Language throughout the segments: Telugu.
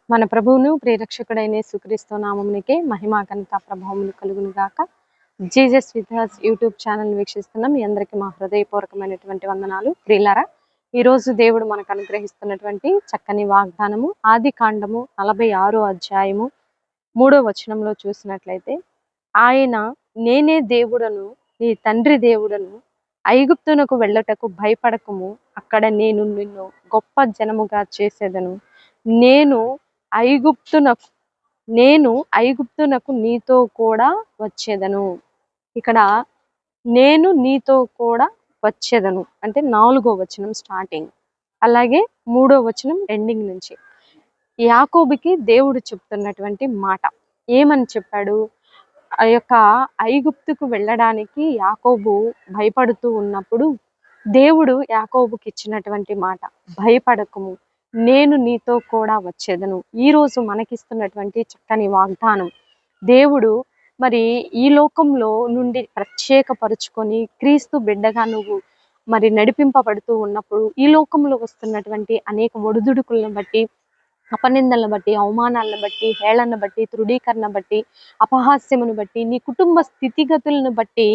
మన ప్రభువును ప్రియరక్షకుడైన యేసుక్రీస్తు నామమునికే మహిమ ఘనత ప్రభావములు కలుగును గాక. Jesus with us YouTube channel వీక్షిస్తున్న మీ అందరికీ మా హృదయపూర్వకమైనటువంటి వందనాలు. ప్రియులారా, ఈ రోజు దేవుడు మనకు అనుగ్రహిస్తున్నటువంటి చక్కని వాగ్దానము ఆది కాండము 46వ అధ్యాయము 3వ వచనంలో చూసినట్లయితే, ఆయన నేనే దేవుడను, నీ తండ్రి దేవుడను, ఐగుప్తునకు వెళ్ళటకు భయపడకము, అక్కడ నేను నిన్ను గొప్ప జనముగా చేసేదను. నేను ఐగుప్తునకు నీతో కూడా వచ్చేదను. ఇక్కడ నేను నీతో కూడా వచ్చేదను అంటే 4వ వచనం స్టార్టింగ్, అలాగే 3వ వచనం ఎండింగ్ నుంచి యాకోబుకి దేవుడు చెప్తున్నటువంటి మాట ఏమని చెప్పాడు? ఆ యొక్క ఐగుప్తుకు వెళ్ళడానికి యాకోబు భయపడుతూ ఉన్నప్పుడు దేవుడు యాకోబుకి ఇచ్చినటువంటి మాట, భయపడకము, నేను నీతో కూడా వచ్చేదను. ఈరోజు మనకిస్తున్నటువంటి చక్కని వాగ్దానం, దేవుడు మరి ఈ లోకంలో నుండి ప్రత్యేకపరుచుకొని క్రీస్తు బిడ్డగా నువ్వు మరి నడిపింపబడుతూ ఉన్నప్పుడు ఈ లోకంలో వస్తున్నటువంటి అనేక ఒడిదుడుకులను బట్టి, అపనిందలను బట్టి, అవమానాలను బట్టి, హేళన బట్టి, తృఢీకరణ బట్టి, అపహాస్యమును బట్టి, నీ కుటుంబ స్థితిగతులను బట్టి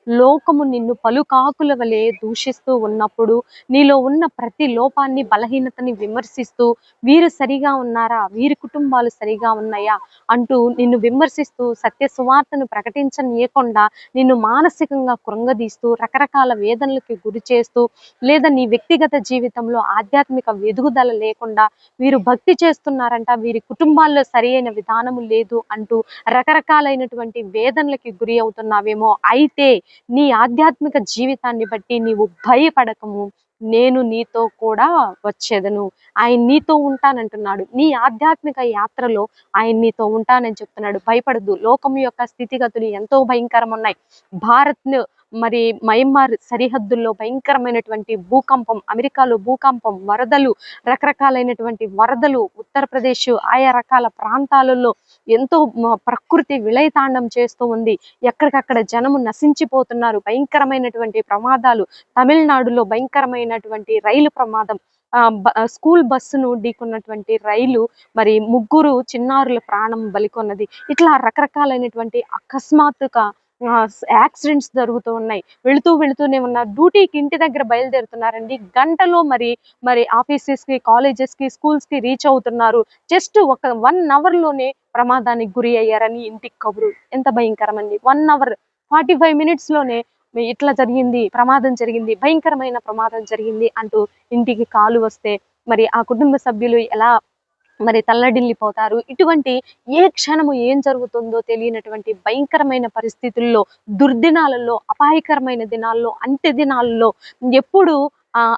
లోకము నిన్ను పలుకాకుల వలె దూషిస్తూ ఉన్నప్పుడు, నీలో ఉన్న ప్రతి లోపాన్ని, బలహీనతని విమర్శిస్తూ, వీరు సరిగా ఉన్నారా, వీరి కుటుంబాలు సరిగా ఉన్నాయా అంటూ నిన్ను విమర్శిస్తూ, సత్య సువార్తను ప్రకటించనీయకుండా నిన్ను మానసికంగా కృంగదీస్తూ, రకరకాల వేదనలకి గురి చేస్తూ, లేదా నీ వ్యక్తిగత జీవితంలో ఆధ్యాత్మిక ఎదుగుదల లేకుండా, వీరు భక్తి చేస్తున్నారంట, వీరి కుటుంబాల్లో సరి అయిన విధానము లేదు అంటూ రకరకాలైనటువంటి వేదనలకి గురి అవుతున్నావేమో. అయితే నీ ఆధ్యాత్మిక జీవితాన్ని బట్టి నీవు భయపడకము, నేను నీతో కూడా వచ్చేదను. ఆయన నీతో ఉంటానంటున్నాడు. నీ ఆధ్యాత్మిక యాత్రలో ఆయన నీతో ఉంటానని చెప్తున్నాడు. భయపడద్దు. లోకం యొక్క స్థితిగతులు ఎంతో భయంకరం ఉన్నాయి. భారత్ మరి మయన్మార్ సరిహద్దుల్లో భయంకరమైనటువంటి భూకంపం, అమెరికాలో భూకంపం, వరదలు, రకరకాలైనటువంటి వరదలు, ఉత్తరప్రదేశ్ ఆయా రకాల ప్రాంతాలలో ఎంతో ప్రకృతి విలయతాండం చేస్తూ ఉంది. ఎక్కడికక్కడ జనము నశించిపోతున్నారు. భయంకరమైనటువంటి ప్రమాదాలు, తమిళనాడులో భయంకరమైనటువంటి రైలు ప్రమాదం, స్కూల్ బస్సును ఢీకొన్నటువంటి రైలు మరి 3 చిన్నారుల ప్రాణం బలికొన్నది. ఇట్లా రకరకాలైనటువంటి అకస్మాత్తుగా యాక్సిడెంట్స్ జరుగుతూ ఉన్నాయి. వెళుతూనే ఉన్నారు. డ్యూటీకి ఇంటి దగ్గర బయలుదేరుతున్నారండి. గంటలో మరి ఆఫీసెస్ కి, కాలేజెస్ కి, స్కూల్స్ కి రీచ్ అవుతున్నారు. జస్ట్ ఒక 1 hour లోనే ప్రమాదానికి గురి అయ్యారని ఇంటికి కబురు. ఎంత భయంకరం అండి! 1 hour 45 minutes లోనే ఇట్లా జరిగింది, ప్రమాదం జరిగింది, భయంకరమైన ప్రమాదం జరిగింది అంటూ ఇంటికి కాలు వస్తే మరి ఆ కుటుంబ సభ్యులు ఎలా మరి తల్లడిల్లిపోతారు. ఇటువంటి ఏ క్షణము ఏం జరుగుతుందో తెలియనటువంటి భయంకరమైన పరిస్థితుల్లో, దుర్దినాలలో, అపాయకరమైన దినాల్లో, అంత్య దినాల్లో ఎప్పుడు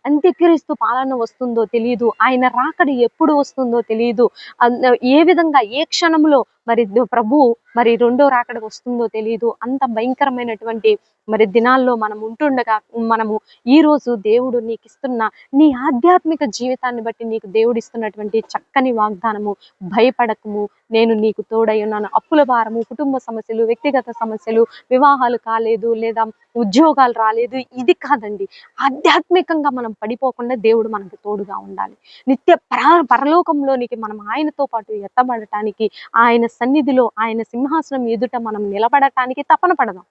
అంత్యక్రీస్తు పాలన వస్తుందో తెలియదు. ఆయన రాకడ ఎప్పుడు వస్తుందో తెలియదు. ఏ విధంగా ఏ క్షణంలో మరి ప్రభు మరి 2వ రాకడ వస్తుందో తెలియదు. అంత భయంకరమైనటువంటి మరి దినాల్లో మనం ఉంటుండగా, మనము ఈ రోజు దేవుడు నీకు ఇస్తున్న నీ ఆధ్యాత్మిక జీవితాన్ని బట్టి నీకు దేవుడు ఇస్తున్నటువంటి చక్కని వాగ్దానము, భయపడకము, నేను నీకు తోడై ఉన్నాను. అప్పుల భారము, కుటుంబ సమస్యలు, వ్యక్తిగత సమస్యలు, వివాహాలు కాలేదు లేదా ఉద్యోగాలు రాలేదు, ఇది కాదండి. ఆధ్యాత్మికంగా మనం పడిపోకుండా దేవుడు మనకు తోడుగా ఉండాలి. నిత్య పరలోకంలోనికి మనం ఆయనతో పాటు ఎత్తబడటానికి, ఆయన సన్నిధిలో, ఆయన సింహాసనం ఎదుట మనం నిలబడటానికి తపన పడదాం.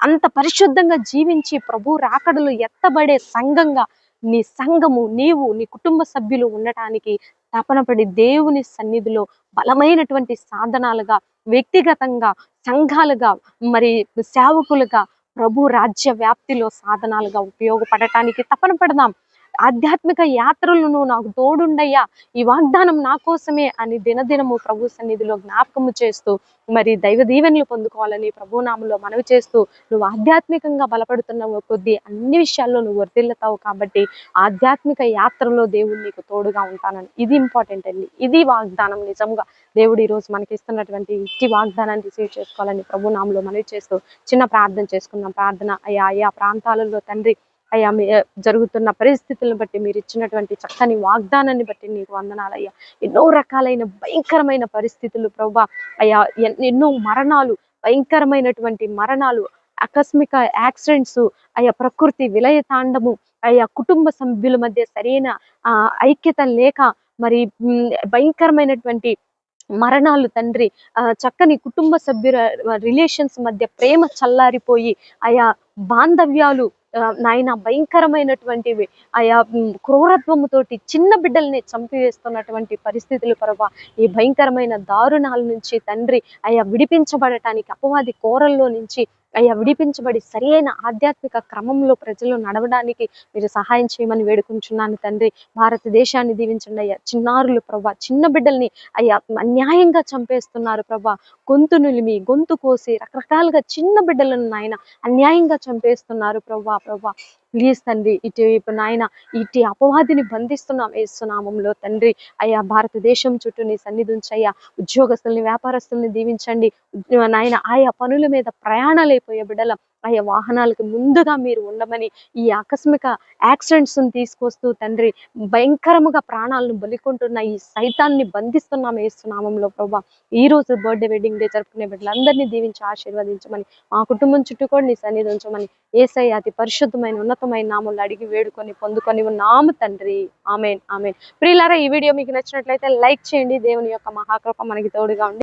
అంత పరిశుద్ధంగా జీవించి ప్రభు రాకడలో ఎత్తబడే సంఘంగా నీ సంఘము, నీవు, నీ కుటుంబ సభ్యులు ఉండటానికి తపనపడి దేవుని సన్నిధిలో బలమైనటువంటి సాధనాలుగా, వ్యక్తిగతంగా, సంఘాలుగా, మరి సేవకులుగా, ప్రభు రాజ్య వ్యాప్తిలో సాధనాలుగా ఉపయోగపడటానికి తపన పడదాం. ఆధ్యాత్మిక యాత్రలను నాకు తోడుండయ్యా, ఈ వాగ్దానం నా కోసమే అని దినదినము ప్రభు సన్నిధిలో జ్ఞాపకము చేస్తూ మరి దైవ దీవెనలు పొందుకోవాలని ప్రభునామంలో మనవి చేస్తూ, నువ్వు ఆధ్యాత్మికంగా బలపడుతున్న కొద్దీ అన్ని విషయాల్లో నువ్వు వర్ధిల్లుతావు. కాబట్టి ఆధ్యాత్మిక యాత్రలో దేవుడు నీకు తోడుగా ఉంటానని, ఇది ఇంపార్టెంట్ అండి. ఇది వాగ్దానం. నిజంగా దేవుడు ఈరోజు మనకి ఇస్తున్నటువంటి ఇట్టి వాగ్దానాన్ని రిసీవ్ చేసుకోవాలని ప్రభునామంలో మనవి చేస్తూ చిన్న ప్రార్థన చేసుకున్నాం. ప్రార్థన, ఆయా ప్రాంతాలలో తండ్రి, అయ్యా జరుగుతున్న పరిస్థితులను బట్టి, మీరు ఇచ్చినటువంటి చక్కని వాగ్దానాన్ని బట్టి నీకు వందనాలయ్యా. ఎన్నో రకాలైన భయంకరమైన పరిస్థితులు ప్రభా, అయ్యా ఎన్నో మరణాలు, భయంకరమైనటువంటి మరణాలు, ఆకస్మిక యాక్సిడెంట్స్, అయ్యా ప్రకృతి విలయ తాండము, అయ్యా కుటుంబ సభ్యుల మధ్య సరైన ఐక్యత లేక మరి భయంకరమైనటువంటి మరణాలు తండ్రి, చక్కని కుటుంబ సభ్యుల రిలేషన్స్ మధ్య ప్రేమ చల్లారిపోయి ఆయా బాంధవ్యాలు నాయన భయంకరమైనటువంటివి, ఆయా క్రూరత్వముతోటి చిన్న బిడ్డల్ని చంపివేస్తున్నటువంటి పరిస్థితులు ప్రభా, ఈ భయంకరమైన దారుణాల నుంచి తండ్రి అయా విడిపించబడటానికి, అపవాది కోరల్లో నుంచి అయ్యా విడిపించబడి సరి అయిన ఆధ్యాత్మిక క్రమంలో ప్రజలు నడవడానికి మీరు సహాయం చేయమని వేడుకుంటున్నాను తండ్రి. భారతదేశాన్ని దీవించండి అయ్యా. చిన్నారులు ప్రభా, చిన్న బిడ్డల్ని అయ్యా అన్యాయంగా చంపేస్తున్నారు ప్రభా. గొంతు నులిమి, గొంతు కోసి రకరకాలుగా చిన్న బిడ్డలను నాయన అన్యాయంగా చంపేస్తున్నారు ప్రభా. ప్లీజ్ తండ్రి, ఇటువైపు నాయన ఇటు అపవాదిని బంధిస్తున్నాం యేసునామంలో తండ్రి. అయ్యా భారతదేశం చుట్టూ నీ సన్నిధి ఉంచయ్యా. ఉద్యోగస్తుల్ని, వ్యాపారస్తుల్ని దీవించండి నాయన. ఆయా పనుల మీద ప్రయాణాలైపోయే బిడ్డల ఆయా వాహనాలకు ముందుగా మీరు ఉండమని, ఈ ఆకస్మిక యాక్సిడెంట్స్ తీసుకొస్తూ తండ్రి భయంకరముగా ప్రాణాలను బలికొంటున్న ఈ సైతాన్ని బంధిస్తున్నాం యేసునామంలో ప్రభా. ఈ రోజు బర్త్డే, వెడ్డింగ్ డే జరుపుకునే బిడ్డలందరినీ దీవించి ఆశీర్వదించమని, మా కుటుంబం చుట్టూ కూడా నీ సన్నిధి ఉంచమని యేసయ్య అతి పరిశుద్ధమైన ఉన్నతమైన నామములో అడిగి వేడుకొని పొందుకొని ఉన్నాము తండ్రి. ఆమేన్, ఆమేన్. ప్రియులారా, ఈ వీడియో మీకు నచ్చినట్లయితే లైక్ చేయండి. దేవుని యొక్క మహాకృప మనకి తోడుగా ఉండి